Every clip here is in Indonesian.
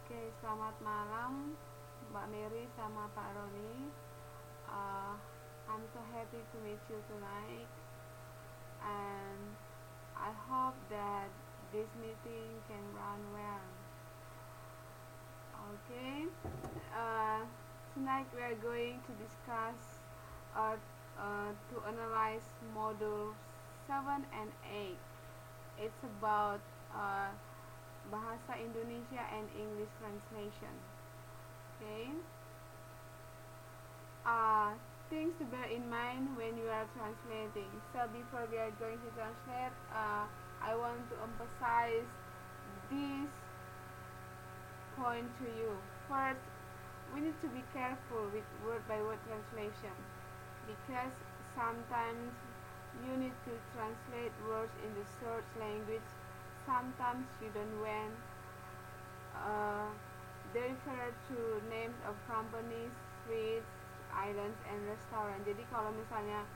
Oke, selamat malam Mbak Mary sama Pak Roni. Uh, I'm so happy to meet you tonight, and I hope that this meeting can run well. Okay, uh, tonight we are going to discuss to analyze module 7 and 8. It's about Bahasa Indonesia and English translation. Okay. Things to bear in mind when you are translating. So before we are going to translate, I want to emphasize this point to you. First, we need to be careful with word by word translation, because sometimes you need to translate words in the search language. Sometimes you don't when they refer to names of companies, streets, islands, and restaurant. Jadi kalau misalnya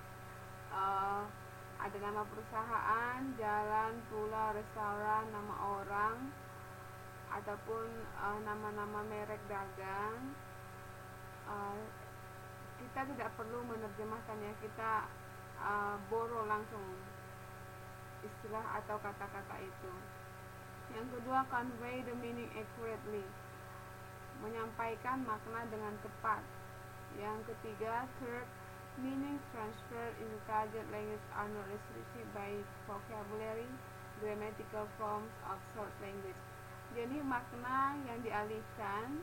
ada nama perusahaan, jalan, pulau, restoran, nama orang, ataupun nama-nama merek dagang, kita tidak perlu menerjemahkannya. Kita borrow langsung istilah atau kata-kata itu. Yang kedua, convey the meaning accurately, menyampaikan makna dengan tepat. Yang ketiga, third, meaning transfer in the target language are not restricted by vocabulary, grammatical forms of short language. Jadi makna yang dialihkan,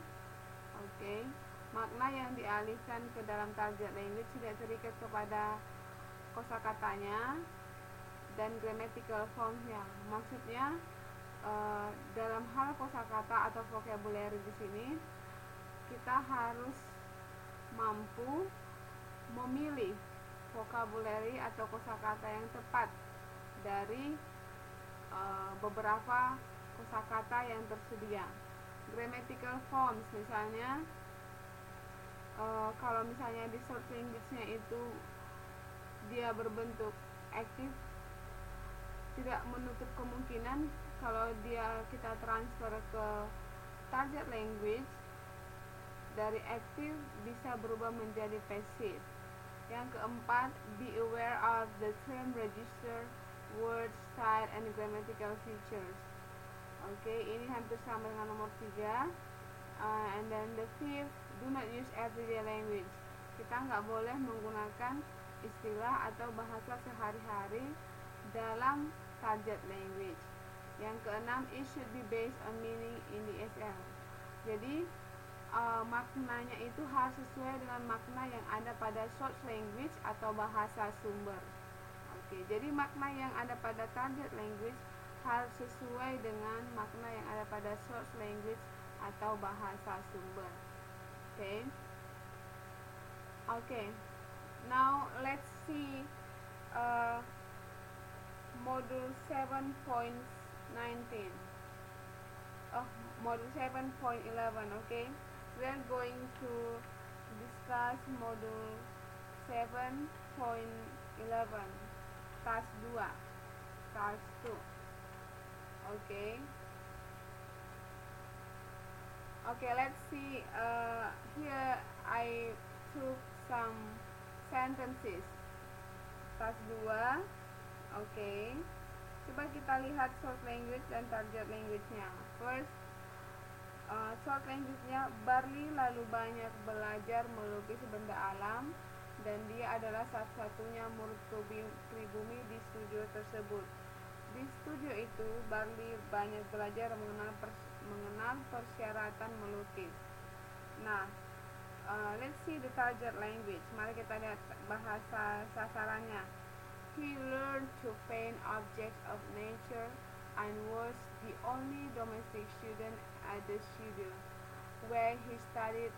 makna yang dialihkan ke dalam target language tidak terikat kepada kosakatanya dan grammatical formsnya. Maksudnya dalam hal kosakata atau vocabulary di sini kita harus mampu memilih vocabulary atau kosakata yang tepat dari beberapa kosakata yang tersedia. Grammatical forms misalnya, kalau misalnya di short language-nya itu dia berbentuk aktif, tidak menutup kemungkinan kalau kita transfer ke target language dari aktif bisa berubah menjadi pasif. Yang keempat, be aware of the term register, word, style, and grammatical features. Ini hampir sama dengan nomor 3. And then the fifth, do not use everyday language. Kita nggak boleh menggunakan istilah atau bahasa sehari-hari dalam target language. Yang keenam, it should be based on meaning in the SL. Jadi maknanya itu harus sesuai dengan makna yang ada pada source language atau bahasa sumber. Jadi makna yang ada pada target language harus sesuai dengan makna yang ada pada source language atau bahasa sumber. Now let's see module 7.19. Module 7.11. We are going to discuss module 7.11, task 2. Let's see. Here I took some sentences. Task 2. Coba kita lihat short language dan target language-nya. First, short language-nya, Barli lalu banyak belajar melukis benda alam dan dia adalah satu-satunya murid pribumi di studio tersebut. Di studio itu, Barli banyak belajar mengenal persyaratan melukis. Nah, let's see the target language. Mari kita lihat bahasa sasarannya. He learned to paint objects of nature and was the only domestic student at the studio, where he studied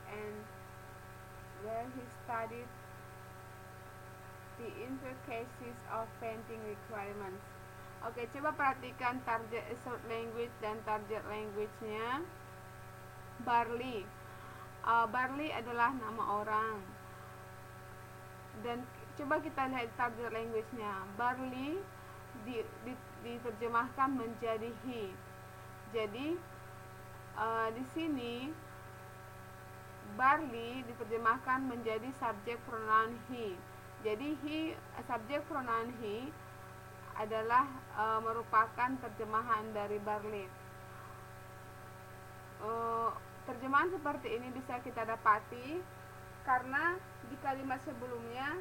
the intricacies of painting requirements. Coba perhatikan target short language dan target language-nya. Barli. Barli adalah nama orang. Dan coba kita lihat target language-nya. Barli diterjemahkan menjadi he. Jadi di sini Barley diterjemahkan menjadi subjek pronoun he. Jadi subjek pronoun he adalah merupakan terjemahan dari Barley. Terjemahan seperti ini bisa kita dapati karena di kalimat sebelumnya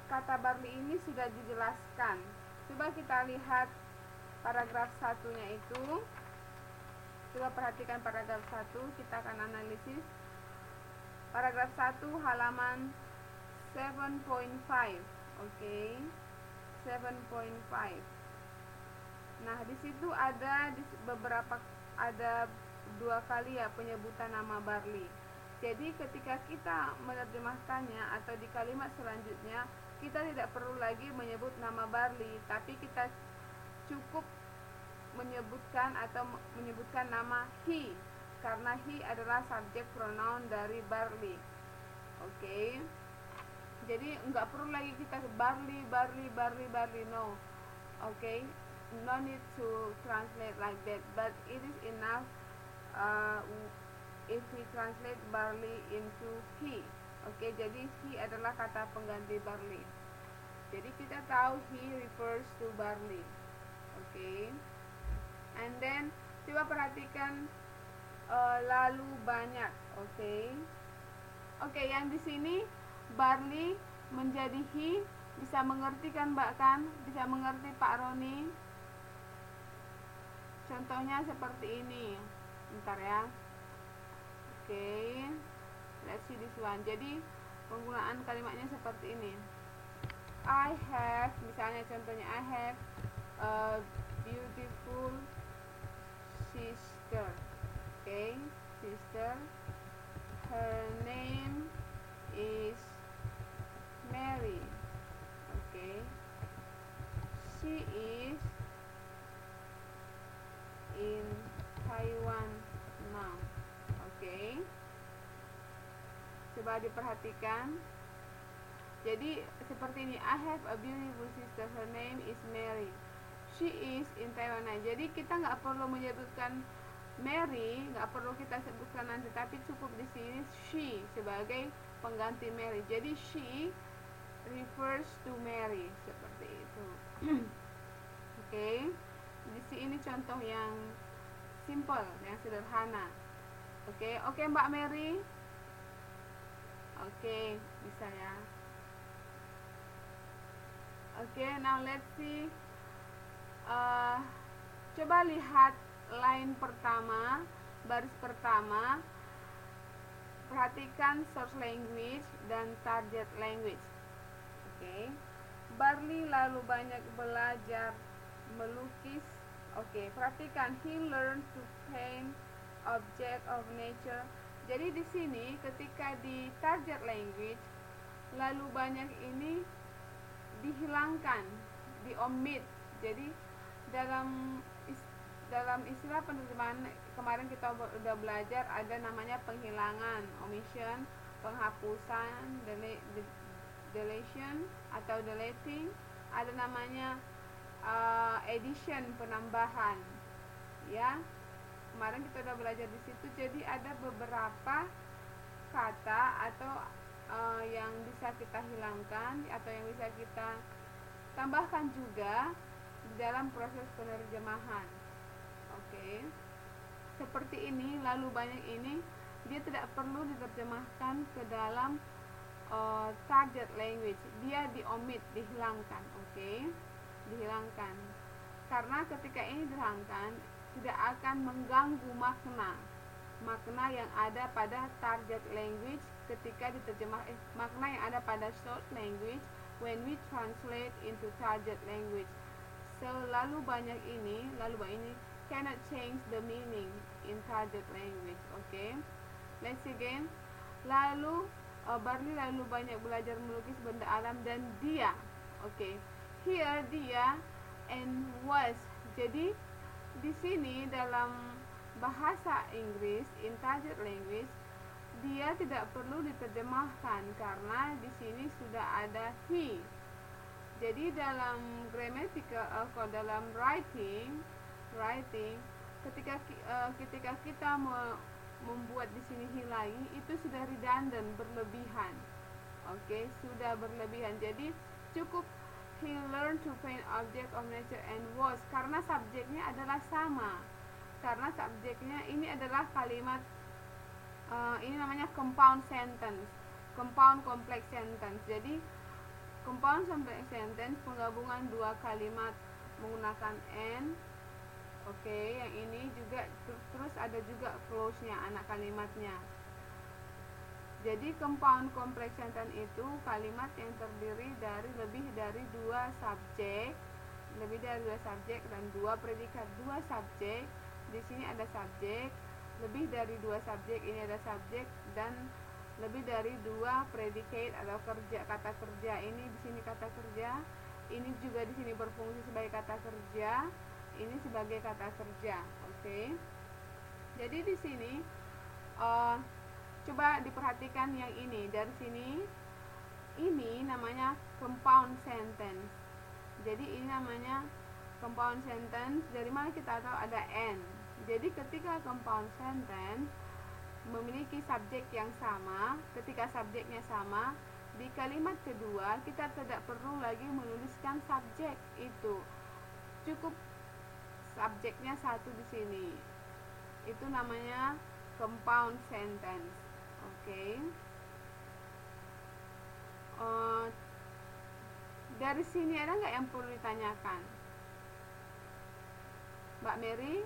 kata barley ini sudah dijelaskan. Coba kita lihat paragraf satunya itu. Coba perhatikan paragraf 1, kita akan analisis. Paragraf 1 halaman 7.5. Oke. 7.5. Nah, di situ ada dua kali ya penyebutan nama barley. Jadi ketika kita menerjemahkannya atau di kalimat selanjutnya, kita tidak perlu lagi menyebut nama barley, tapi kita cukup menyebutkan nama he, karena he adalah subjek pronoun dari barley. Oke. Jadi nggak perlu lagi kita barley, no. Oke. No need to translate like that, but it is enough if we translate barley into he. Oke, jadi he adalah kata pengganti barley. Jadi kita tahu he refers to barley. Oke. And then coba perhatikan lalu banyak. Oke, yang di sini barley menjadi he, bisa mengerti kan Mbak kan? Bisa mengerti Pak Roni? Contohnya seperti ini. Bentar ya. Oke. Let's see this one. Jadi penggunaan kalimatnya seperti ini. I have, misalnya contohnya I have a beautiful sister. Okay, sister. Her name is Mary. Okay. She is in Taiwan now. Okay. Coba diperhatikan. Jadi seperti ini, I have a beautiful sister, her name is Mary. She is in Taiwan. Nah, jadi kita nggak perlu menyebutkan Mary, nggak perlu kita sebutkan nanti, tapi cukup di sini she sebagai pengganti Mary. Jadi she refers to Mary, seperti itu. Oke. Di sini contoh yang simple, yang sederhana. Oke, Mbak Mary. Oke, bisa ya. Oke, now let's see. Coba lihat line pertama, baris pertama. Perhatikan source language dan target language. Oke. Barley lalu banyak belajar melukis. Oke, perhatikan he learned to paint object of nature. Jadi di sini ketika di target language lalu banyak ini dihilangkan, diomit. Jadi dalam istilah penerjemahan kemarin kita udah belajar ada namanya penghilangan, omission, penghapusan, deletion atau deleting, ada namanya addition, penambahan. Ya. Kemarin kita udah belajar di situ. Jadi ada beberapa kata atau yang bisa kita hilangkan atau yang bisa kita tambahkan juga di dalam proses penerjemahan. Oke. Seperti ini, lalu banyak ini dia tidak perlu diterjemahkan ke dalam target language. Dia diomit, dihilangkan. Oke. Dihilangkan. Karena ketika ini dihilangkan tidak akan mengganggu makna yang ada pada target language ketika makna yang ada pada short language when we translate into target language. So lalu banyak ini cannot change the meaning in target language. Okay, let's see again. Lalu Barley lalu banyak belajar melukis benda alam dan dia. Okay, here dia and was. Jadi di sini dalam bahasa Inggris in target language dia tidak perlu diterjemahkan karena di sini sudah ada he. Jadi dalam grammatical dalam writing ketika kita membuat di sini he lagi, itu sudah redundant, berlebihan. Oke, sudah berlebihan. Jadi cukup he learned to paint object of nature and was, karena subjeknya adalah sama. Karena subjeknya ini adalah kalimat, ini namanya compound sentence, compound complex sentence. Jadi compound complex sentence penggabungan dua kalimat menggunakan and. Oke, yang ini juga terus ada juga clause-nya, anak kalimatnya. Jadi compound complex sentence itu kalimat yang terdiri dari lebih dari dua subjek, dan dua predikat. Dua subjek, di sini ada subjek, lebih dari dua subjek, ini ada subjek, dan lebih dari dua predicate atau kata kerja. Ini di sini kata kerja, ini juga di sini berfungsi sebagai kata kerja, ini sebagai kata kerja. Oke. Jadi di sini coba diperhatikan yang ini. Dari sini, ini namanya compound sentence. Jadi ini namanya compound sentence. Dari mana kita tahu ada and? Jadi ketika compound sentence memiliki subjek yang sama, ketika subjeknya sama, di kalimat kedua kita tidak perlu lagi menuliskan subjek itu. Cukup subjeknya satu di sini. Itu namanya compound sentence. Oke. Dari sini ada nggak yang perlu ditanyakan? Mbak Mary,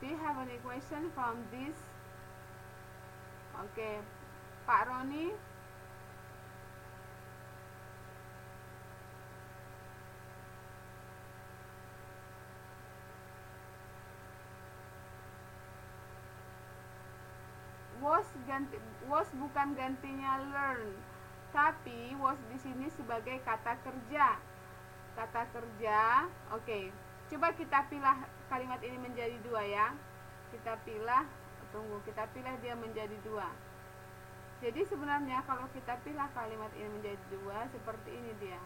do you have any question from this? Oke. Pak Roni, was bukan gantinya learn, tapi was di sini sebagai kata kerja. Kata kerja. Oke. Coba kita pilih kalimat ini menjadi dua ya. Kita pilih dia menjadi dua. Jadi sebenarnya kalau kita pilih kalimat ini menjadi dua, seperti ini dia.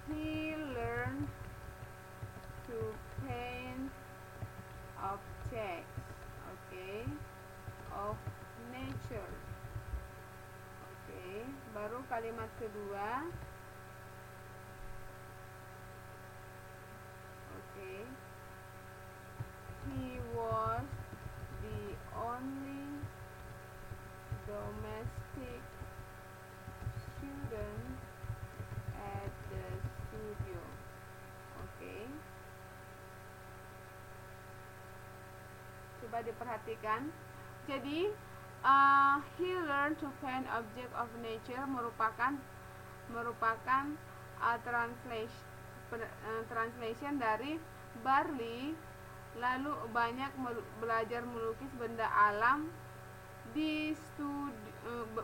He learned to paint objects, okay, of nature. Oke, baru kalimat kedua. Oke. He was the only domestic student at the studio. Oke. Coba diperhatikan. Jadi he learned to paint object of nature merupakan translation dari Barley, lalu banyak belajar melukis benda alam di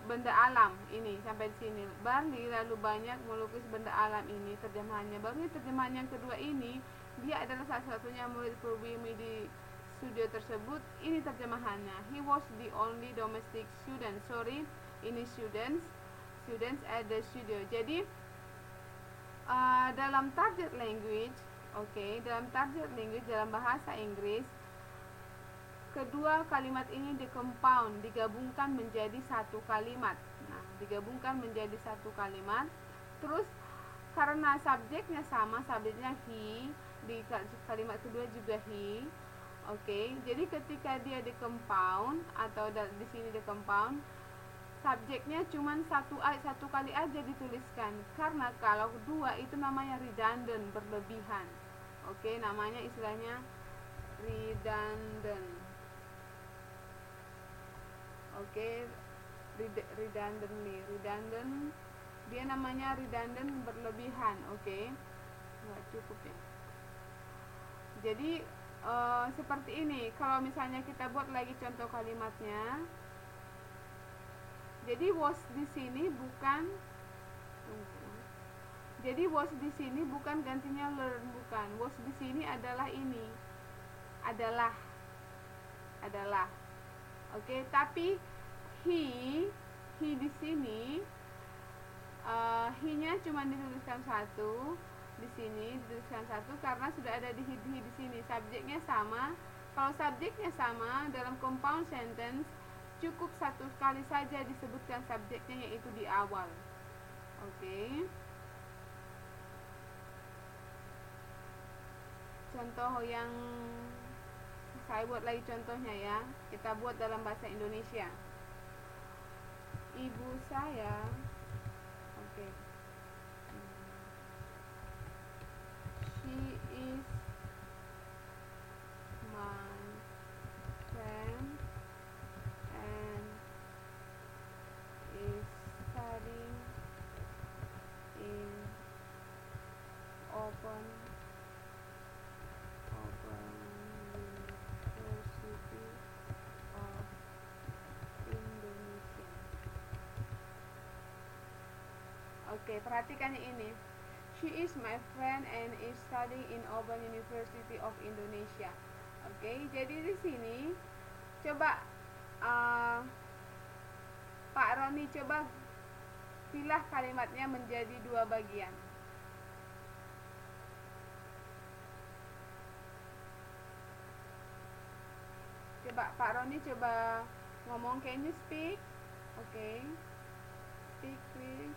benda alam ini sampai di sini. Barley lalu banyak melukis benda alam, ini terjemahannya. Baru terjemahan yang kedua ini, dia adalah salah satunya murid pribumi di studio tersebut. Ini terjemahannya. He was the only domestic student. Sorry, ini students at the studio. Jadi dalam target language, dalam bahasa Inggris, kedua kalimat ini digabungkan menjadi satu kalimat. Nah, digabungkan menjadi satu kalimat. Terus karena subjeknya sama, subjeknya he, di kalimat kedua juga he. Oke, jadi ketika dia di-compound atau di sini di-compound, subjeknya cuma satu kali aja dituliskan. Karena kalau dua itu namanya redundant, berlebihan. Oke, namanya istilahnya redundant. Oke, redundant, dia namanya redundant, berlebihan. Oke, nggak cukup ya. Jadi seperti ini. Kalau misalnya kita buat lagi contoh kalimatnya. Jadi was di sini bukan gantinya learn, bukan. Was di sini adalah ini. Adalah. Oke, tapi he di sini he-nya cuma dituliskan satu, di sini dituliskan 1 karena sudah ada di di sini subjeknya sama. Kalau subjeknya sama dalam compound sentence cukup satu kali saja disebutkan subjeknya, yaitu di awal. Oke. Contoh yang saya buat lagi contohnya ya. Kita buat dalam bahasa Indonesia. Ibu saya, oke. She is my friend and is studying in Open University of Indonesia. Oke, perhatikan ini. She is my friend and is studying in Open University of Indonesia. Oke, jadi di sini coba Pak Roni coba pilah kalimatnya menjadi 2 bagian. Coba Pak Roni coba ngomong, can you speak? Oke. Speak please.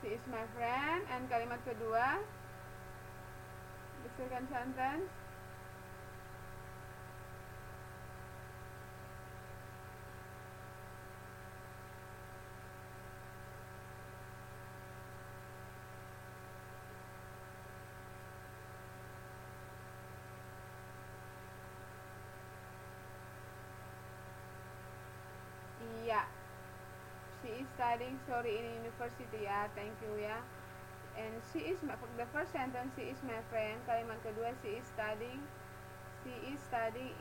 She is my friend. And kalimat kedua, the second sentence. Iya. She is studying, in university ya, thank you ya. And she is the first sentence, she is my friend. Kalimat kedua, she is studying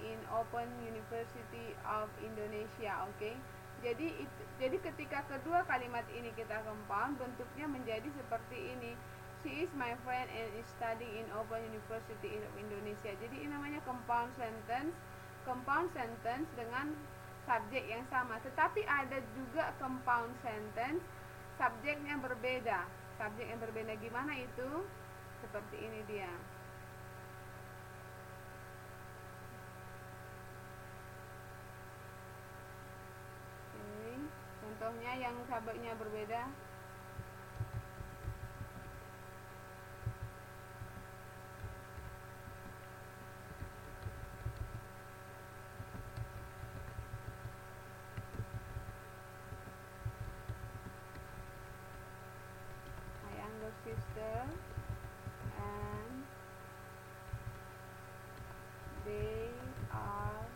in Open University of Indonesia. Oke. Jadi ketika kedua kalimat ini kita compound, bentuknya menjadi seperti ini. She is my friend and is studying in Open University of Indonesia. Jadi ini namanya compound sentence. Compound sentence dengan subjek yang sama, tetapi ada juga compound sentence subjeknya berbeda. Subjek yang berbeda gimana itu? Seperti ini dia. Oke. Contohnya yang subjeknya berbeda. Sister and they are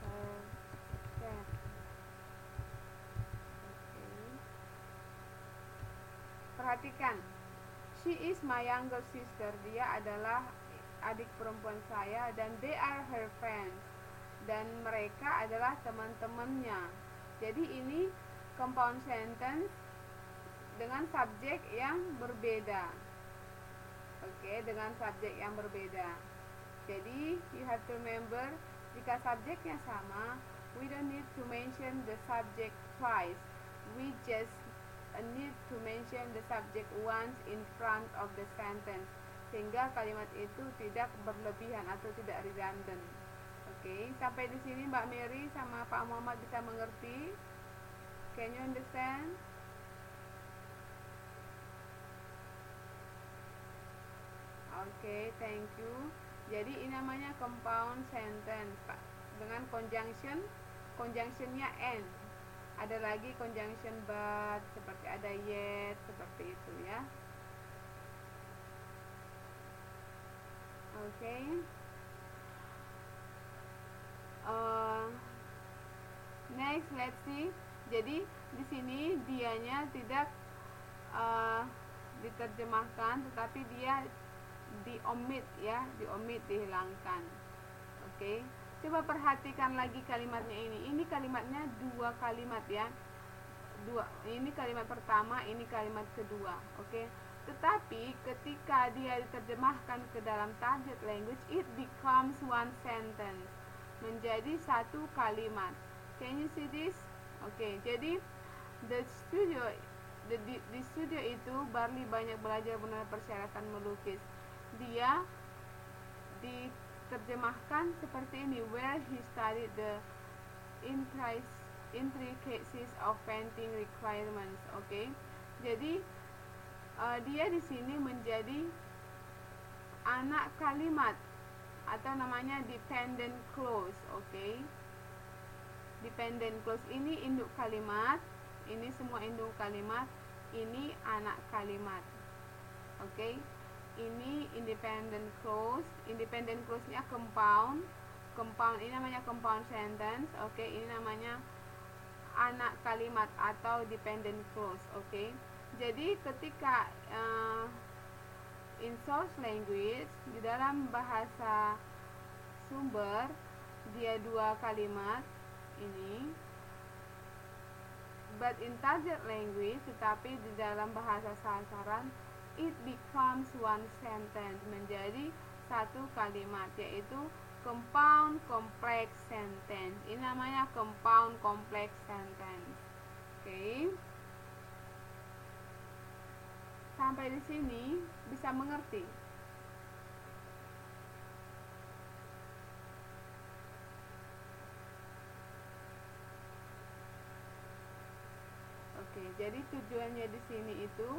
her friend. Okay. Perhatikan, she is my younger sister. Dia adalah adik perempuan saya, dan they are her friends, dan mereka adalah teman-temannya. Jadi ini compound sentence dengan subjek yang berbeda. Oke, dengan subjek yang berbeda. Jadi you have to remember, jika subjeknya sama, we don't need to mention the subject twice. We just need to mention the subject once in front of the sentence, sehingga kalimat itu tidak berlebihan atau tidak redundant. Oke, sampai di sini Mbak Mary sama Pak Muhammad bisa mengerti? Can you understand? Oke, thank you. Jadi ini namanya compound sentence, Pak. Dengan conjunctionnya and. Ada lagi conjunction but, seperti ada yet, seperti itu ya. Oke. Next, let's see. Jadi di sini dianya tidak diterjemahkan, tetapi dia diomit ya, dihilangkan. Oke. Coba perhatikan lagi kalimatnya ini. Ini kalimatnya 2 kalimat ya. Ini kalimat pertama, ini kalimat kedua. Oke. Tetapi ketika dia diterjemahkan ke dalam target language, it becomes one sentence. menjadi satu kalimat. Can you see this? Oke, jadi the studio di studio itu Barley banyak belajar mengenai persyaratan melukis. Dia diterjemahkan seperti ini, where he studied the intricacies of painting requirements. Oke, jadi dia di sini menjadi anak kalimat atau namanya dependent clause. Oke, dependent clause ini induk kalimat, ini semua induk kalimat, ini anak kalimat. Oke, ini independent clause. Independent clause-nya compound ini namanya compound sentence. Oke, ini namanya anak kalimat atau dependent clause. Oke, jadi ketika in source language, di dalam bahasa sumber, dia dua kalimat ini, but in target language, tetapi di dalam bahasa sasaran, it becomes one sentence, menjadi satu kalimat, yaitu compound complex sentence. Ini namanya compound complex sentence. Oke. Sampai di sini bisa mengerti? Oke, jadi tujuannya di sini itu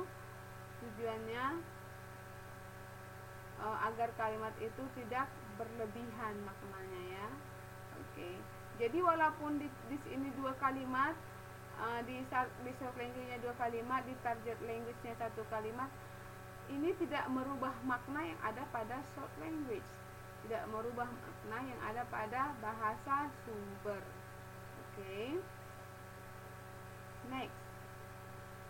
agar kalimat itu tidak berlebihan maknanya ya. Oke. Jadi walaupun di sini dua kalimat, di short language-nya dua kalimat, di target language-nya satu kalimat, ini tidak merubah makna yang ada pada short language, tidak merubah makna yang ada pada bahasa sumber. Oke. Next,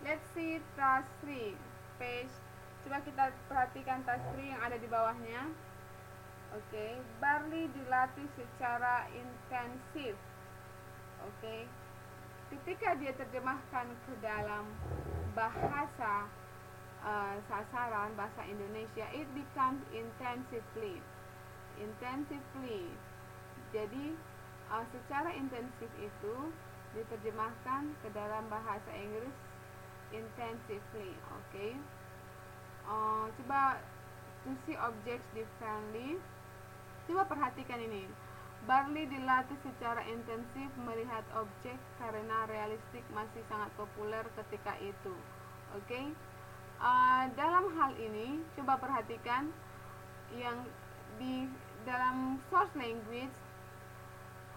let's see task 3 page. Coba kita perhatikan task 3 yang ada di bawahnya. Oke, Barley dilatih secara intensif. Oke, ketika dia terjemahkan ke dalam bahasa sasaran, bahasa Indonesia, it becomes intensively. Jadi secara intensif itu diterjemahkan ke dalam bahasa Inggris intensively. Oke. Coba to see objects differently. Coba perhatikan ini. Barley dilatih secara intensif melihat objek karena realistik masih sangat populer ketika itu. Oke. Dalam hal ini, coba perhatikan yang di dalam source language,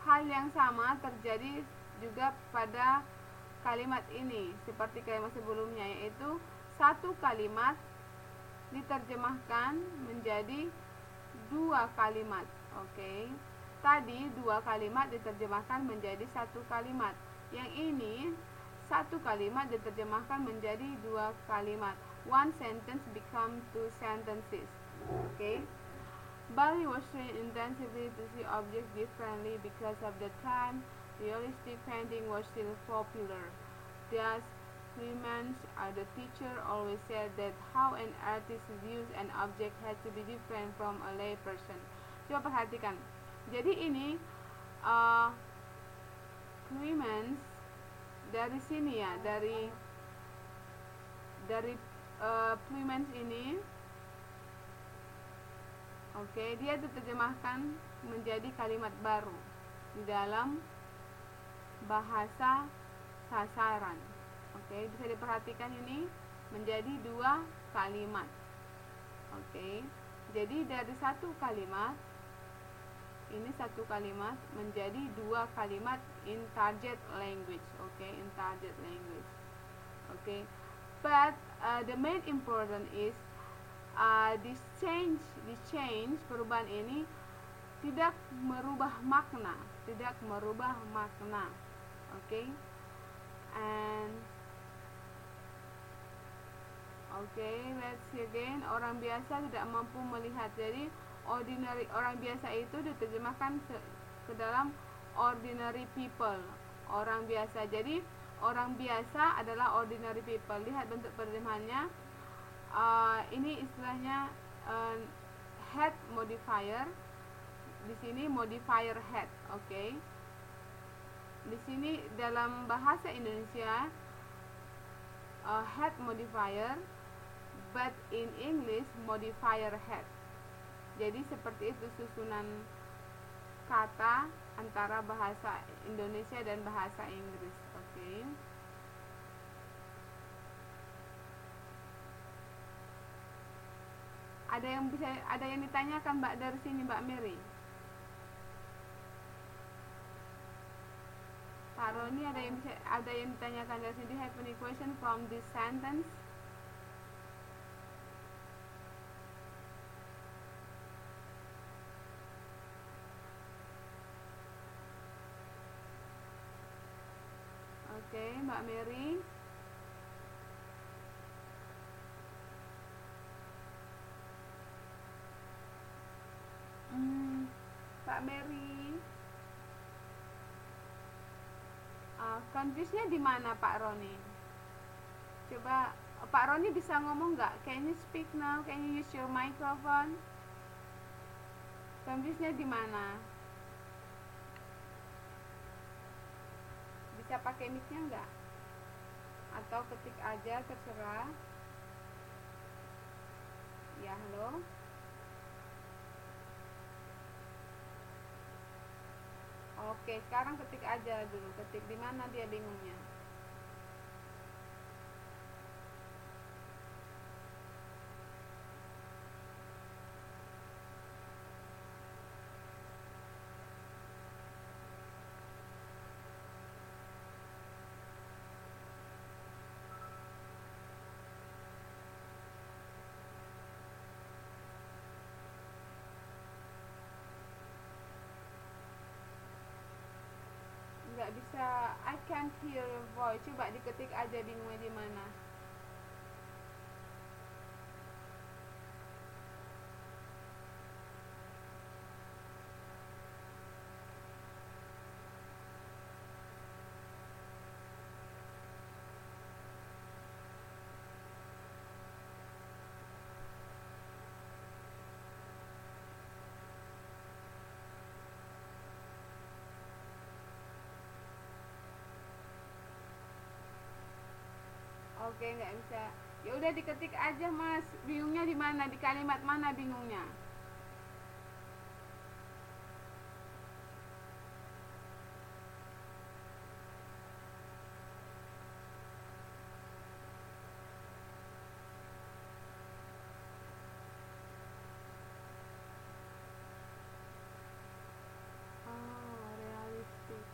hal yang sama terjadi juga pada kalimat ini seperti kalimat sebelumnya, yaitu satu kalimat diterjemahkan menjadi dua kalimat. Oke. Tadi dua kalimat diterjemahkan menjadi satu kalimat. Yang ini satu kalimat diterjemahkan menjadi dua kalimat. One sentence become two sentences. Oke. Barley was trained intensively to see objects differently because of the time realistic painting was still popular. Thus, Clemens, the teacher, always said that how an artist views an object had to be different from a lay person. Coba perhatikan. Jadi ini Clemens dari sini ya, dari Clemens ini, oke, dia diterjemahkan menjadi kalimat baru di dalam bahasa sasaran. Oke, bisa diperhatikan ini menjadi dua kalimat. Oke, jadi dari satu kalimat, ini satu kalimat menjadi dua kalimat in target language. Oke, in target language. Oke, but the main important is this change, perubahan ini tidak merubah makna, Oke, and let's see again. Orang biasa tidak mampu melihat. Jadi ordinary, orang biasa itu diterjemahkan ke dalam ordinary people, orang biasa. Jadi orang biasa adalah ordinary people. Lihat bentuk terjemahannya. Ini istilahnya head modifier. di sini modifier had, oke. Di sini dalam bahasa Indonesia had modifier, but in English modifier had. Jadi seperti itu susunan kata antara bahasa Indonesia dan bahasa Inggris, oke. Ada yang ditanyakan Mbak dari sini, Mbak Mary? Pak Roni, ada yang ditanyakan dari sini. Do you have any question from this sentence? Oke, Mbak Mary. Mbak Mary, confuse-nya di mana Pak Roni? Coba Pak Roni bisa ngomong nggak? Can you speak now? Can you use your microphone? Confuse-nya di mana? Bisa pakai mic-nya nggak? Atau ketik aja, terserah. Ya, halo. Oke, sekarang ketik aja dulu. Ketik di mana dia bingungnya. Nggak bisa, I can't hear your voice. Coba diketik aja bingungnya di mana. Oke, nggak bisa. Ya udah diketik aja Mas. Bingungnya di mana? Di kalimat mana bingungnya? Oh, realistik.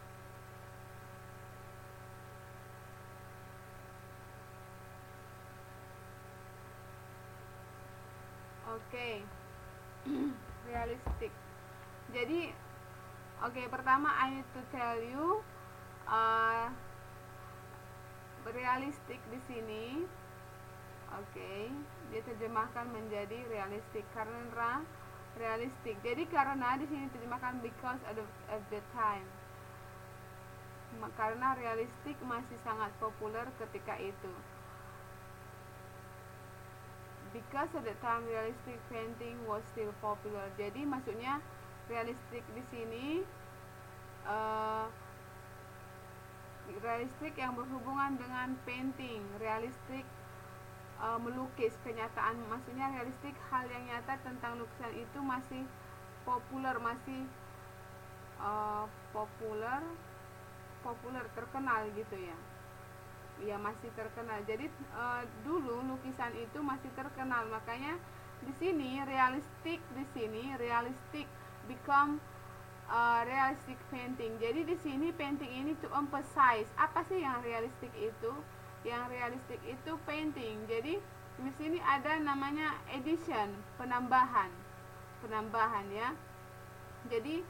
Oke. Realistik. Jadi, oke, pertama I need to tell you realistik di sini. Oke, dia terjemahkan menjadi realistik karena realistik. Jadi karena di sini terjemahkan because of the time. Karena realistik masih sangat populer ketika itu. Because at the time realistic painting was still popular. Jadi maksudnya realistik di sini realistik yang berhubungan dengan painting, realistik melukis kenyataan, maksudnya realistik hal yang nyata tentang lukisan itu masih populer, masih populer terkenal gitu ya. Ya masih terkenal. Jadi dulu lukisan itu masih terkenal, makanya di sini realistik become realistic painting. Jadi di sini painting ini to emphasize apa sih yang realistik itu? Yang realistik itu painting. Jadi di sini ada namanya addition, penambahan ya. Jadi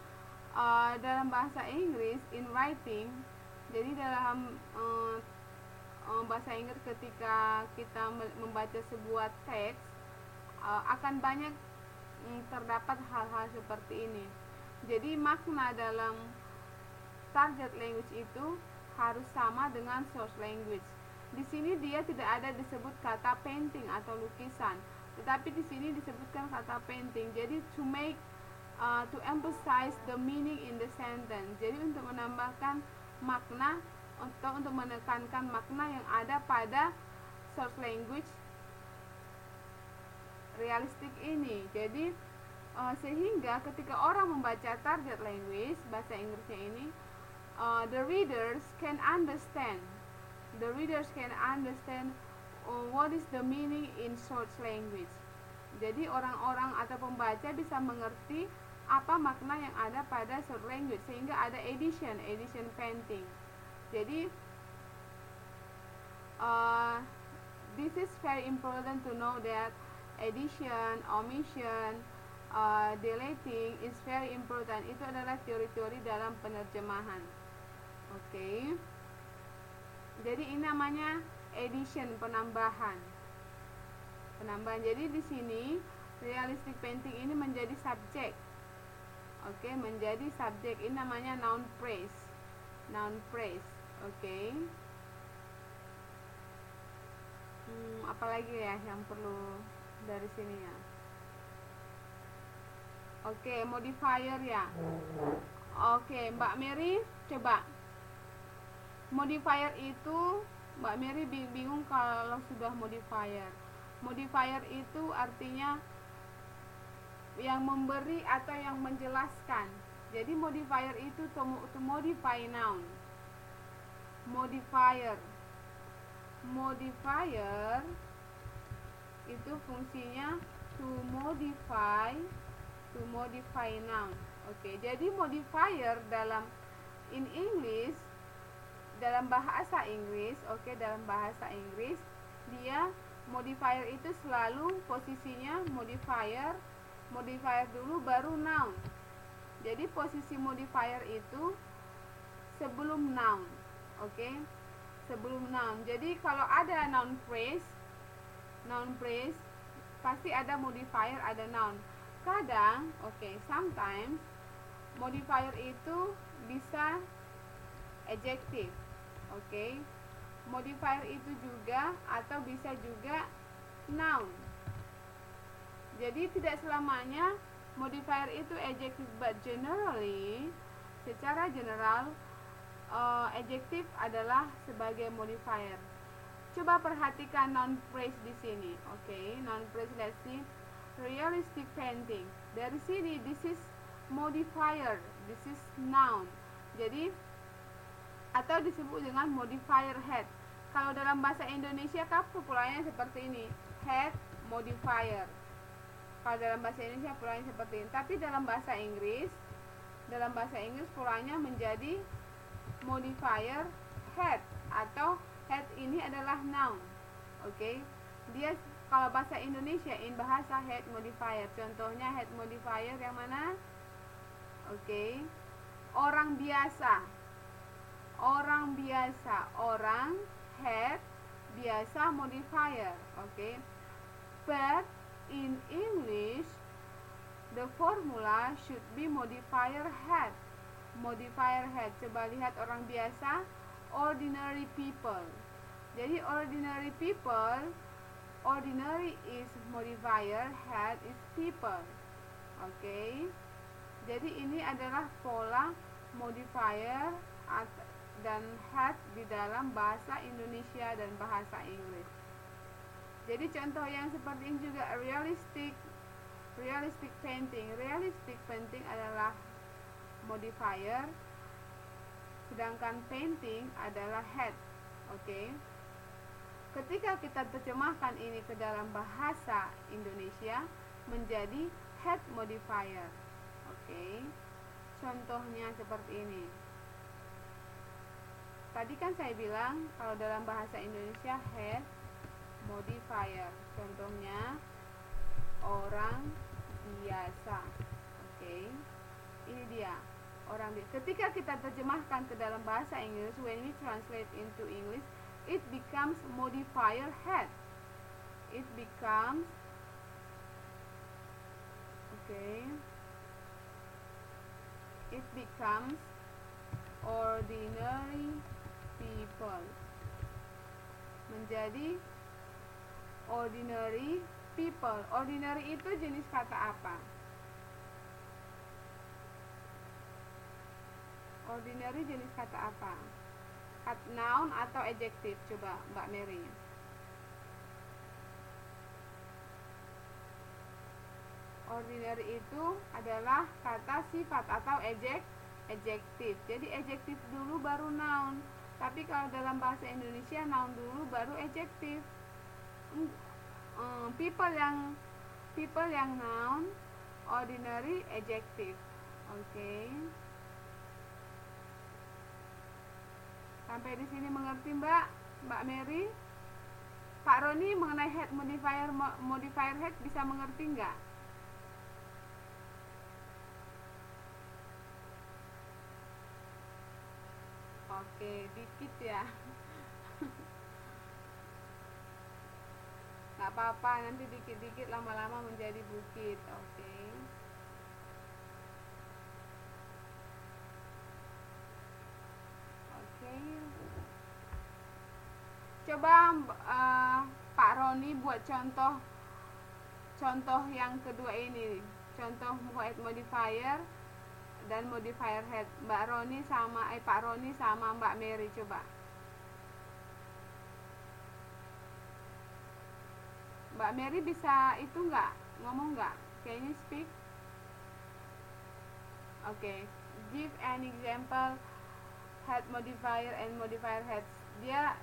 dalam bahasa Inggris in writing, jadi dalam bahasa Inggris ketika kita membaca sebuah teks akan banyak terdapat hal-hal seperti ini. Jadi makna dalam target language itu harus sama dengan source language. Di sini dia tidak ada disebut kata painting atau lukisan, tetapi di sini disebutkan kata painting. Jadi to make to emphasize the meaning in the sentence. Jadi untuk menambahkan makna atau untuk menekankan makna yang ada pada short language realistik ini. Jadi sehingga ketika orang membaca target language bahasa Inggrisnya ini, the readers can understand what is the meaning in short language. Jadi orang-orang atau pembaca bisa mengerti apa makna yang ada pada short language, sehingga ada edition painting. Jadi this is very important to know that addition, omission, deleting is very important. Itu adalah teori-teori dalam penerjemahan. Oke. Jadi ini namanya addition, penambahan. Jadi di sini realistic painting ini menjadi subjek. Oke, menjadi subjek. Ini namanya noun phrase. Oke. Apalagi ya yang perlu dari sini ya. Oke, modifier ya. Oke, Mbak Mary coba. Modifier itu Mbak Mary bingung kalau sudah modifier. Modifier itu artinya yang memberi atau yang menjelaskan. Jadi modifier itu to modify noun. Modifier itu fungsinya to modify noun. Oke, jadi modifier in English, dalam bahasa Inggris, dia modifier itu selalu posisinya modifier dulu baru noun. Jadi posisi modifier itu sebelum noun. Oke? Sebelum noun. Jadi kalau ada noun phrase pasti ada modifier, ada noun. Kadang, sometimes modifier itu bisa adjective. Modifier itu juga atau bisa juga noun. Jadi tidak selamanya modifier itu adjective, but generally, secara general, adjective adalah sebagai modifier. Coba perhatikan noun phrase di sini. Noun phrase, let's see. Realistic painting. Dari sini, this is modifier, this is noun. Jadi atau disebut dengan modifier head. Kalau dalam bahasa Indonesia polanya seperti ini, head modifier. Kalau dalam bahasa Indonesia polanya seperti ini. Tapi dalam bahasa Inggris polanya menjadi modifier head, atau head ini adalah noun. Dia kalau bahasa Indonesia bahasa head modifier. Contohnya head modifier yang mana? Orang biasa. Orang head biasa modifier. But in English the formula should be modifier head. Coba lihat orang biasa, ordinary people. Jadi ordinary people, ordinary is modifier, head is people. Jadi ini adalah pola modifier dan head di dalam bahasa Indonesia dan bahasa Inggris. Jadi contoh yang seperti ini juga realistic painting. Realistic painting adalah modifier, sedangkan painting adalah head. Ketika kita terjemahkan ini ke dalam bahasa Indonesia menjadi head modifier. Contohnya seperti ini. Tadi kan saya bilang kalau dalam bahasa Indonesia head modifier. Contohnya orang biasa. Ini dia orang biasa. Ketika kita terjemahkan ke dalam bahasa Inggris, when we translate into English, it becomes modifier head. It becomes ordinary people. Menjadi ordinary people. Ordinary itu jenis kata apa? Ordinary jenis kata apa? Noun atau adjective? Coba Mbak Mary. Ordinary itu adalah kata sifat atau adjective. Jadi adjective dulu baru noun. Tapi kalau dalam bahasa Indonesia noun dulu baru adjective. People yang noun, ordinary adjective. Oke. Sampai di sini mengerti Mbak Mary? Pak Roni mengenai head modifier head bisa mengerti nggak? Oke, dikit ya. Nggak apa-apa, nanti dikit-dikit lama-lama menjadi bukit. Oke. Coba Pak Roni buat contoh yang kedua ini, contoh head modifier dan modifier head. Pak Roni sama Mbak Mary coba. Mbak Mary bisa itu nggak, ngomong nggak? Can you speak? Okay. Give an example head modifier and modifier heads. Dia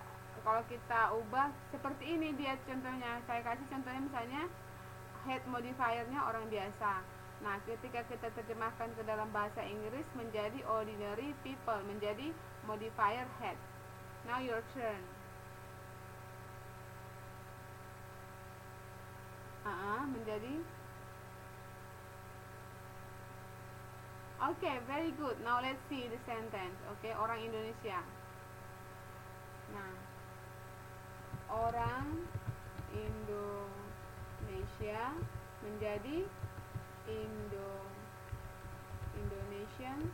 kalau kita ubah seperti ini dia contohnya. Saya kasih contohnya misalnya head modifiernya orang biasa. Nah, ketika kita terjemahkan ke dalam bahasa Inggris menjadi ordinary people, menjadi modifier head. Now your turn. Menjadi. Okay, very good. Now let's see the sentence. Okay, orang Indonesia. Nah, orang Indonesia menjadi Indonesian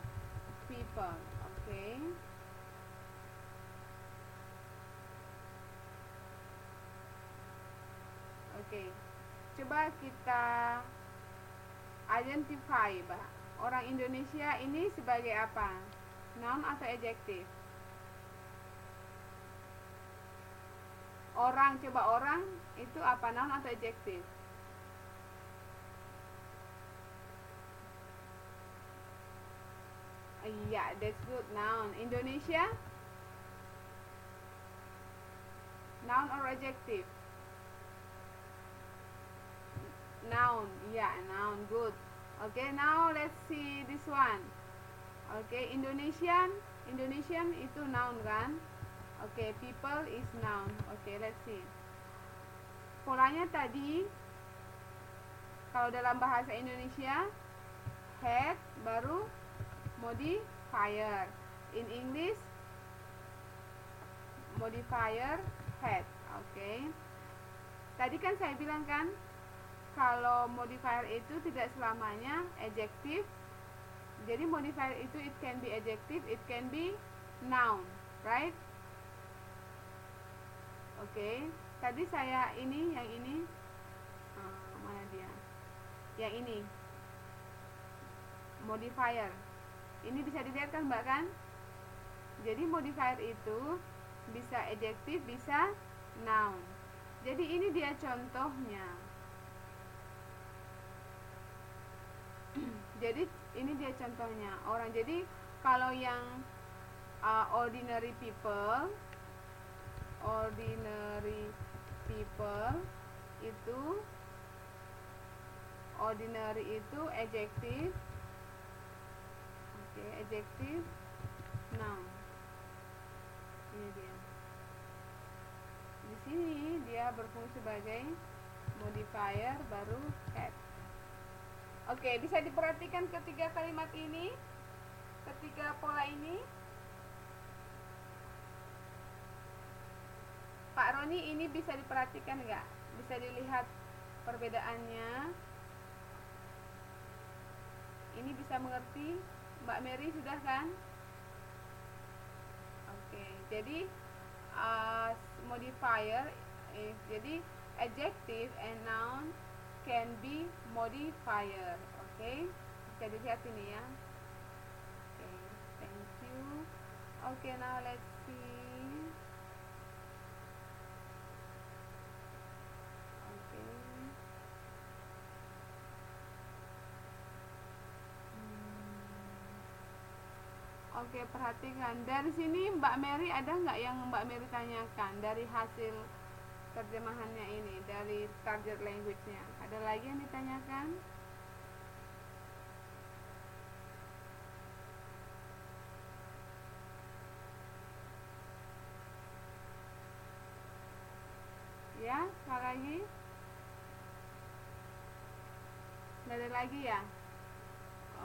people. Okay. Okay. Coba kita identify, Mbak. Orang Indonesia ini sebagai apa? Noun atau adjective? Coba orang itu apa, noun atau adjective? Iya, that's good, noun. Indonesia? Noun or adjective? Noun, yeah, noun, good. Okay, now let's see this one. Okay, Indonesian itu noun kan? Okay, people is noun. Okay, let's see. Polanya tadi kalau dalam bahasa Indonesia head baru modifier. In English modifier head. Okay. Tadi kan saya bilang kan kalau modifier itu tidak selamanya adjective. Jadi modifier itu it can be adjective, it can be noun, right? Oke. Tadi saya yang ini mana dia? Yang ini modifier. Ini bisa dilihat kan Mbak kan? Jadi modifier itu bisa adjective, bisa noun. Jadi ini dia contohnya. Jadi ini dia contohnya orang. Jadi kalau yang ordinary people itu ordinary itu adjective. Oke, adjective noun. Ini dia. Di sini dia berfungsi sebagai modifier baru head. Oke, bisa diperhatikan ketiga kalimat ini, ketiga pola ini. Pak Roni, ini bisa diperhatikan nggak? Bisa dilihat perbedaannya? Ini bisa mengerti? Mbak Mary sudah kan? Oke, jadi modifier, jadi adjective and noun can be modifier. Okay, bisa dilihat ini ya. Okay, thank you. Okay, now let's see. Okay. Oke, perhatikan. Dari sini Mbak Mary ada nggak yang Mbak Mary tanyakan dari hasil terjemahannya ini, dari target language-nya? Ada lagi yang ditanyakan? Ya, sekali lagi. Nggak ada lagi ya?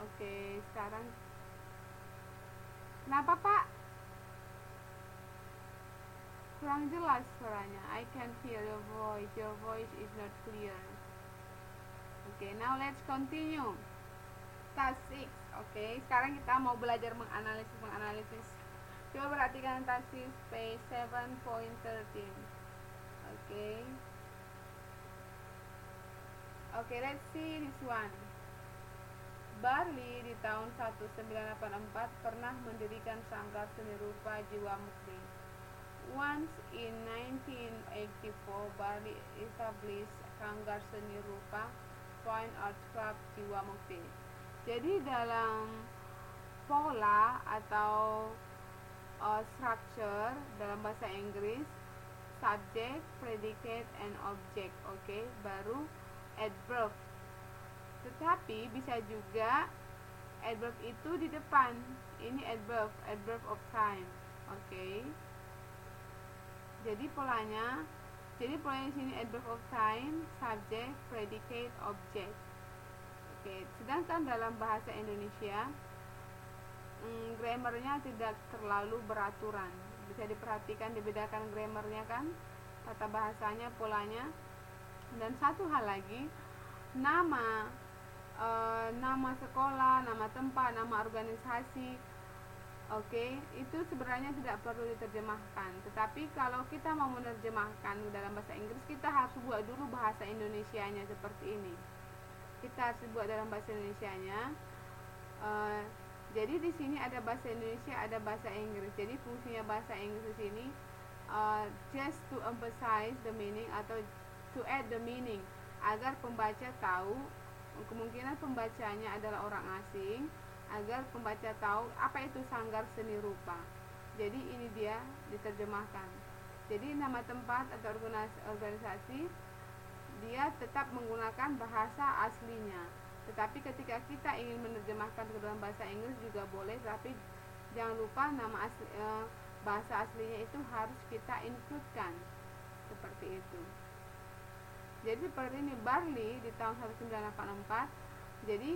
Oke, sekarang kenapa Pak? Kurang jelas suaranya. I can't hear your voice. Your voice is not clear. Oke, now let's continue. Task 6. Oke, sekarang kita mau belajar menganalisis. Coba perhatikan task 6 page 7.13. Oke. Oke, let's see this one. Barli di tahun 1984 pernah mendirikan sanggar seni rupa Jiwa Mukti. Once in 1984, Barli established sanggar seni rupa Fine Art Club Jiwa Mukti. Jadi dalam pola atau structure dalam bahasa Inggris, subject, predicate, and object. Oke, baru adverb. Tetapi bisa juga adverb itu di depan. Ini adverb of time. Oke. Jadi polanya di sini adverb of time, subject, predicate, object. Oke, sedangkan dalam bahasa Indonesia grammarnya tidak terlalu beraturan. Bisa diperhatikan, dibedakan grammarnya kan, tata bahasanya, polanya. Dan satu hal lagi, nama sekolah, nama tempat, nama organisasi, oke, itu sebenarnya tidak perlu diterjemahkan. Tetapi kalau kita mau menerjemahkan dalam bahasa Inggris, kita harus buat dulu bahasa Indonesianya seperti ini. Kita harus buat dalam bahasa Indonesianya. Jadi di sini ada bahasa Indonesia, ada bahasa Inggris. Jadi fungsinya bahasa Inggris di sini just to emphasize the meaning atau to add the meaning, agar pembaca tahu, kemungkinan pembacanya adalah orang asing, agar pembaca tahu apa itu sanggar seni rupa. Jadi ini dia diterjemahkan. Jadi nama tempat atau organisasi dia tetap menggunakan bahasa aslinya. Tetapi ketika kita ingin menerjemahkan ke dalam bahasa Inggris juga boleh, tapi jangan lupa nama bahasa aslinya itu harus kita includekan. Seperti itu. Jadi seperti ini, Barli di tahun 1984. Jadi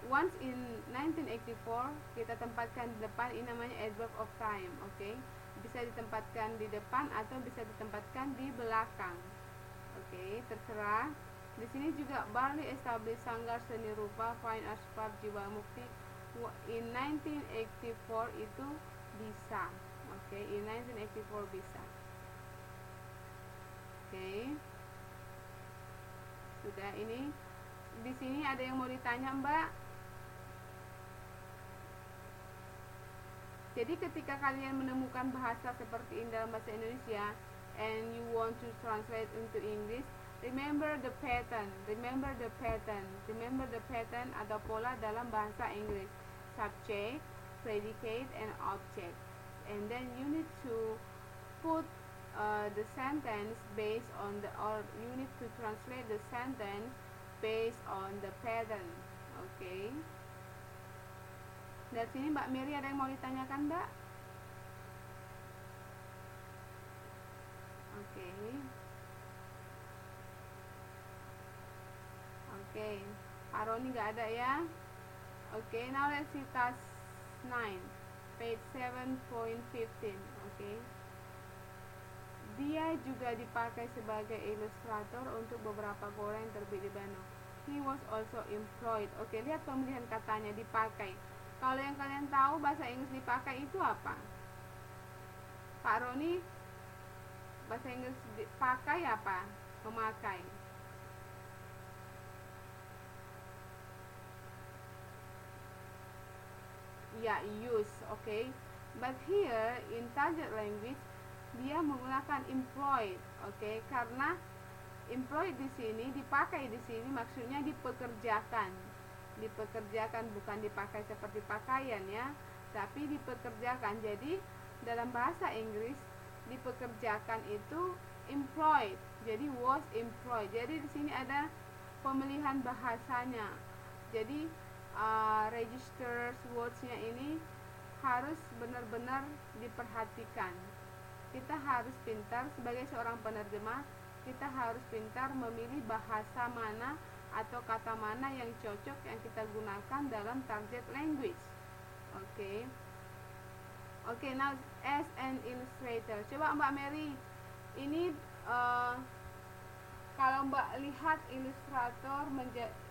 once in 1984 kita tempatkan di depan, ini namanya adverb of time. Oke. Bisa ditempatkan di depan atau bisa ditempatkan di belakang. Oke, terserah. Di sini juga Barli establish sanggar seni rupa Fine Arts Club Jiwa Mukti in 1984 itu bisa. Oke, in 1984 bisa. Oke. Sudah ini. Di sini ada yang mau ditanya, Mbak? Jadi ketika kalian menemukan bahasa seperti ini dalam bahasa Indonesia and you want to translate into English, remember the pattern atau pola dalam bahasa Inggris, subject, predicate, and object. And then you need to put the sentence based on you need to translate the sentence based on the pattern. Okay. Dari sini Mbak Mary ada yang mau ditanyakan, Mbak? Oke. Oke. Pak Roni nggak ada ya? Oke, now let's see task 9, page 7.15. Oke. Dia juga dipakai sebagai ilustrator untuk beberapa koran yang terbit di Bandung. He was also employed. Oke, lihat pemilihan katanya, dipakai. Kalau yang kalian tahu bahasa Inggris dipakai itu apa? Pak Roni, bahasa Inggris pakai apa? Memakai. Ya, use. Oke. But here in target language dia menggunakan employed, oke? Karena employed di sini dipakai di sini maksudnya dipekerjakan. Dipekerjakan bukan dipakai seperti pakaian ya, tapi dipekerjakan. Jadi dalam bahasa Inggris dipekerjakan itu employed. Jadi was employed. Jadi di sini ada pemilihan bahasanya. Jadi registers words-nya ini harus benar-benar diperhatikan. Kita harus pintar sebagai seorang penerjemah, kita harus pintar memilih bahasa mana atau kata mana yang cocok yang kita gunakan dalam target language. Oke. Oke, now as an illustrator. Coba Mbak Mary, ini kalau Mbak lihat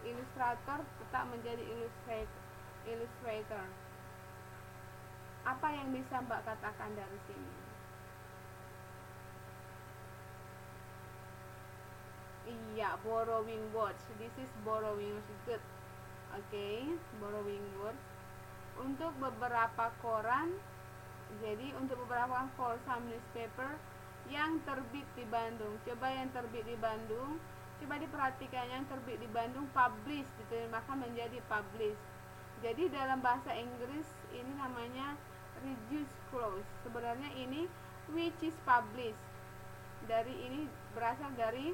ilustrator tetap menjadi illustrator. Apa yang bisa Mbak katakan dari sini? Iya, borrowing words. This is borrowing words. Good. Okay, borrowing words. Untuk beberapa koran, jadi untuk beberapa for some newspaper yang terbit di Bandung. Coba yang terbit di Bandung, coba diperhatikan yang terbit di Bandung publish, diterjemahkan menjadi publish. Jadi dalam bahasa Inggris ini namanya reduce clause. Sebenarnya ini which is published. Dari ini berasal dari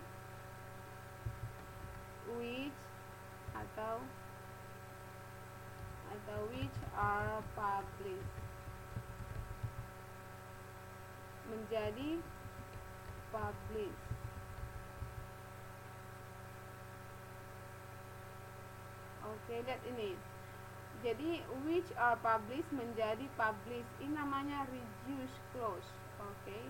which atau which are published menjadi published. Oke, lihat ini. Jadi which are published menjadi published. Ini namanya reduce clause. Oke.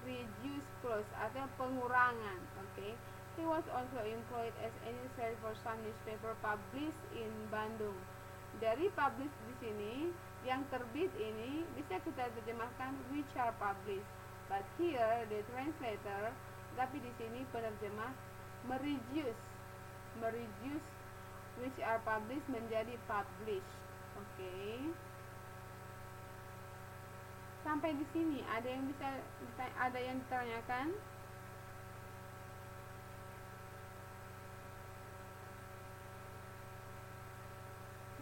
Reduce clause atau pengurangan. Oke. He was also employed as an illustrator for some newspaper published in Bandung. Dari published di sini, yang terbit ini bisa kita terjemahkan which are published. But here the translator, tapi di sini penerjemah mereduce which are published menjadi published. Oke. Sampai di sini ada yang ditanyakan?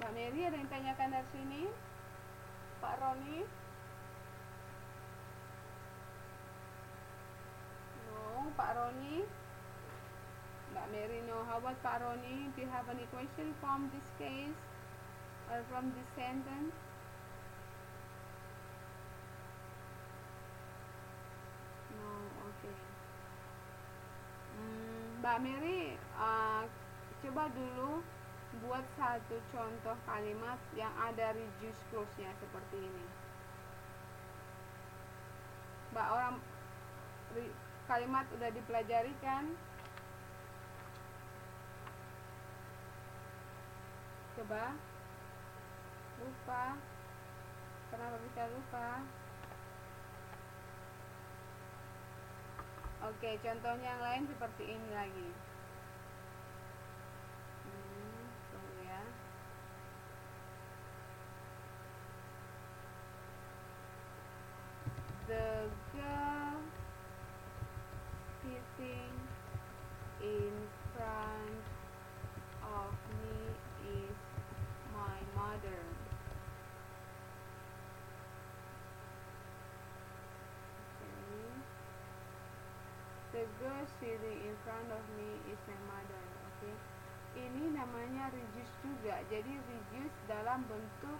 Mbak Mary ada yang ditanyakan dari sini? Pak Roni? No, Pak Roni? Mbak Mary, no. How about Pak Roni? Do you have any question from this case or from this sentence? No, okay. Mbak Mary, coba dulu buat satu contoh kalimat yang ada reduce clause-nya seperti ini. Mbak, kalimat udah dipelajari kan? Coba. Lupa. Kenapa bisa lupa? Oke, contohnya yang lain seperti ini lagi. Tunggu ya. The girl sitting in front of me is my mother. Okay. The girl sitting in front of me is my mother. Okay. Ini namanya reduce juga. Jadi reduce dalam bentuk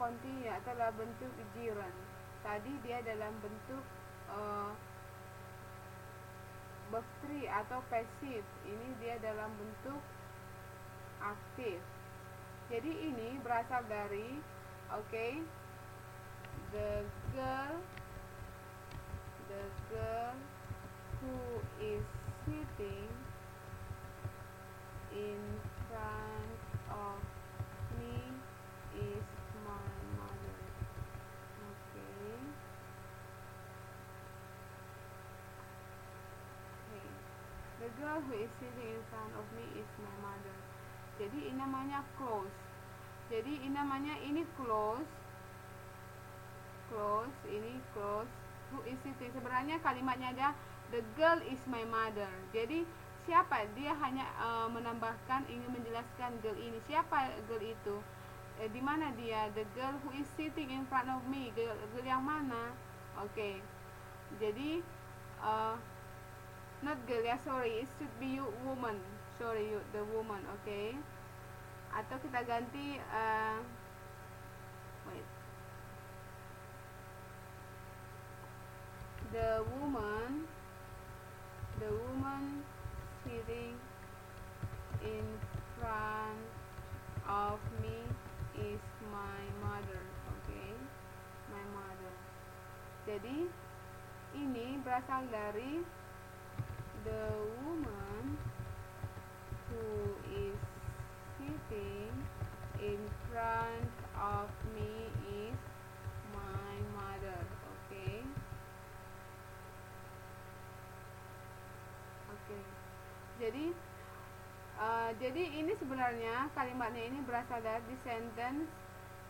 continue atau dalam bentuk gerund. Tadi dia dalam bentuk verb 3 atau passive. Ini dia dalam bentuk aktif. Jadi ini berasal dari the girl who is sitting in front of me is my mother. The girl who is sitting in front of me is my mother. Jadi ini namanya clause. Jadi ini namanya, ini close, ini close. Who is sitting? Sebenarnya kalimatnya ada the girl is my mother. Jadi siapa? Dia hanya menambahkan, ingin menjelaskan girl ini. Siapa girl itu? Di mana dia? The girl who is sitting in front of me. Girl yang mana? Oke. Jadi not girl ya, sorry, it should be you, woman. Sorry, you, the woman. Oke. Atau kita ganti wait. The woman sitting in front of me is my mother. Okay, my mother. Jadi ini berasal dari the woman who is sitting in front of me is my mother. Okay. Jadi ini sebenarnya kalimatnya ini berasal dari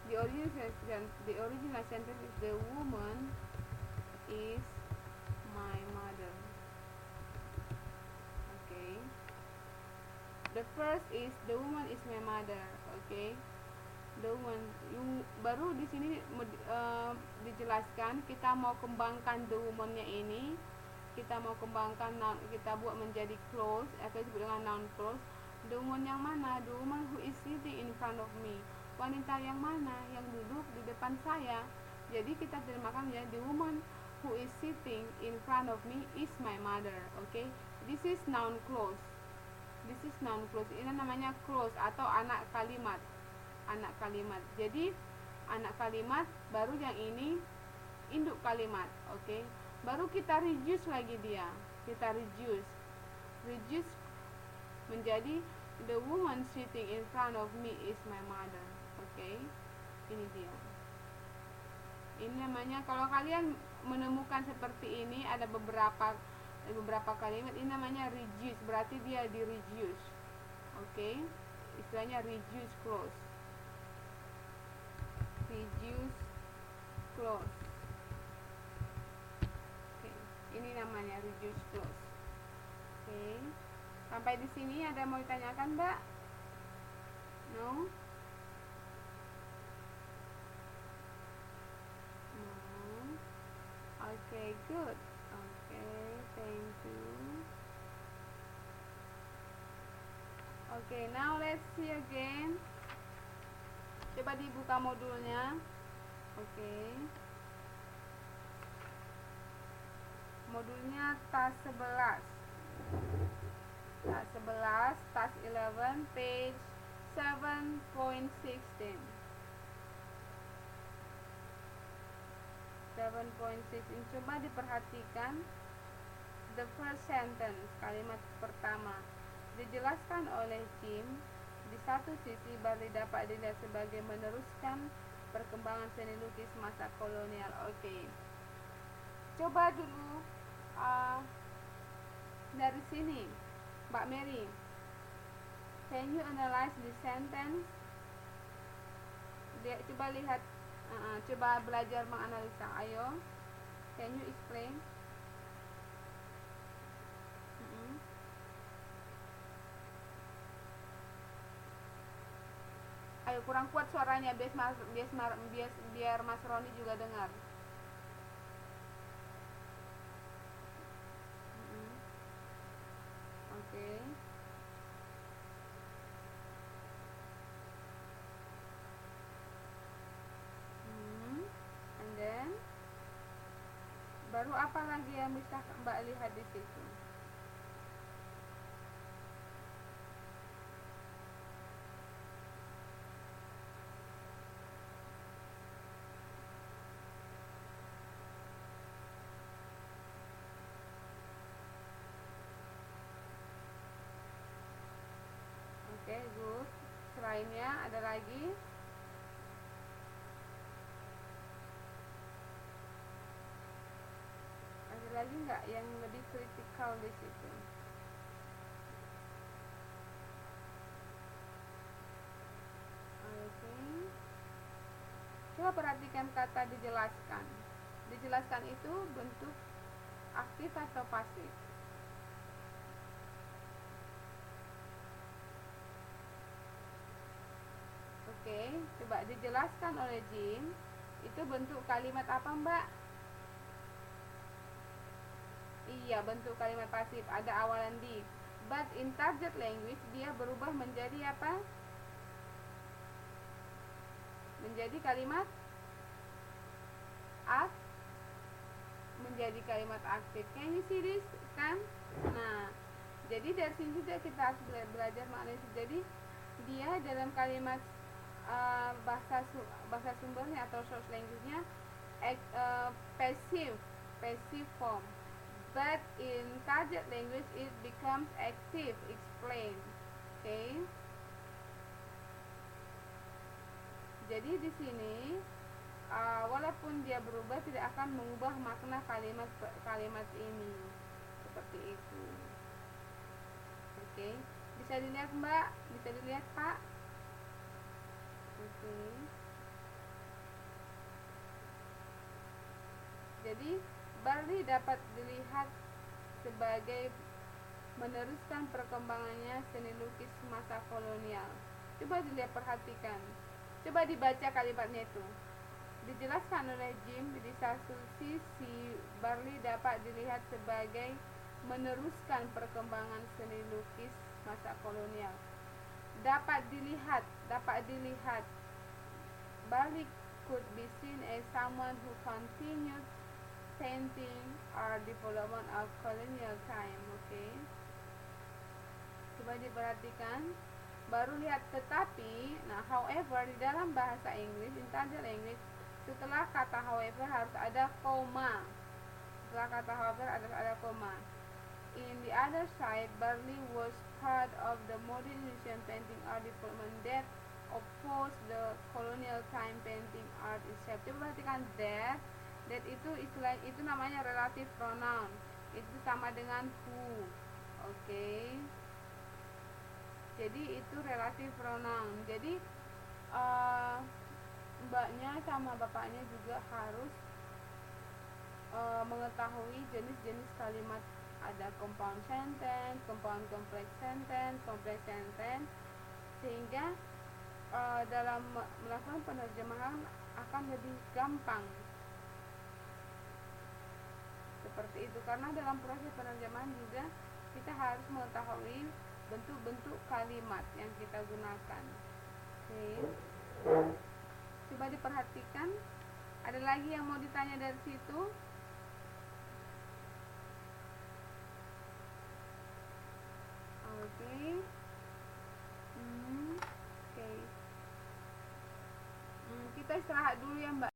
the original sentence is the woman is my mother. Okay. The first is the woman is my mother. Okay. The woman, baru di sini dijelaskan kita mau kembangkan the woman-nya ini. Kita mau kembangkan noun, kita buat menjadi clause atau disebut dengan noun clause. The woman yang mana? The woman who is sitting in front of me. Wanita yang mana? Yang duduk di depan saya. Jadi kita terjemahkan menjadi the woman who is sitting in front of me is my mother. Okay? This is noun clause. This is noun clause. Ini namanya clause atau anak kalimat. Anak kalimat. Jadi anak kalimat, baru yang ini induk kalimat. Okay? Baru kita reduce lagi dia. Kita reduce menjadi the woman sitting in front of me is my mother. Okay? Ini dia. Ini namanya, kalau kalian menemukan seperti ini, ada beberapa kalimat, ini namanya reduce, berarti dia di reduce. Okay? Istilahnya reduce clause. Reduce clause. Ini namanya reduce clause. Oke. Sampai di sini ada mau ditanyakan, Mbak? No? No. Okay, good. Okay, thank you. Okay, now let's see again. Coba dibuka modulnya. Okay. Modulnya task 11, task 11, page 7.16. 7.16. Coba diperhatikan the first sentence, kalimat pertama. Dijelaskan oleh Jim, di satu sisi Barley dapat dilihat sebagai meneruskan perkembangan seni lukis masa kolonial. Oke. Coba dulu dari sini, Mbak Mary, can you analyze the sentence? Coba lihat, coba belajar menganalisa. Ayo, can you explain? Ayo, kurang kuat suaranya, biar Mas Roni juga dengar. Okay. And then baru apa lagi yang bisa Mbak lihat di situ? Oke, good. Selainnya ada lagi? Ada lagi nggak yang lebih kritikal di situ? Oke. Coba perhatikan kata dijelaskan. Dijelaskan itu bentuk aktif atau pasif? Oke, coba dijelaskan oleh Jim. Itu bentuk kalimat apa, Mbak? Iya, bentuk kalimat pasif, ada awalan di. But in target language dia berubah menjadi apa? Menjadi kalimat menjadi kalimat aktif. Can you see this? Kan? Nah, jadi dari sini juga kita harus belajar makna itu. Jadi dia dalam kalimat bahasa sumbernya atau source language-nya passive form. But in target language it becomes active, explain. Okay? Jadi di sini walaupun dia berubah tidak akan mengubah makna kalimat ini. Seperti itu. Oke. Bisa dilihat, Mbak? Bisa dilihat, Pak? Oke. Jadi Barley dapat dilihat sebagai meneruskan perkembangannya seni lukis masa kolonial. Coba dilihat, perhatikan. Coba dibaca kalimatnya itu. Dijelaskan oleh Jim, di satu sisi Barley dapat dilihat sebagai meneruskan perkembangan seni lukis masa kolonial. Dapat dilihat. Barley could be seen as someone who continued painting or development of colonial time. Okay? Coba diperhatikan. Baru lihat tetapi. Nah, however di dalam bahasa Inggris, in target language, setelah kata however harus ada koma. In the other side, Barley was part of the modern Indonesian painting art development that opposed the colonial time painting art itself. Coba perhatikan that itu istilah itu namanya relative pronoun. Itu sama dengan who. Oke. Jadi itu relative pronoun. Jadi mbaknya sama bapaknya juga harus mengetahui jenis-jenis kalimat. Ada compound sentence, compound complex sentence, complex sentence, sehingga dalam melakukan penerjemahan akan lebih gampang. Seperti itu, karena dalam proses penerjemahan juga kita harus mengetahui bentuk-bentuk kalimat yang kita gunakan. Oke. Coba diperhatikan. Ada lagi yang mau ditanya dari situ? Oke. Oke. Kita istirahat dulu ya, Mbak.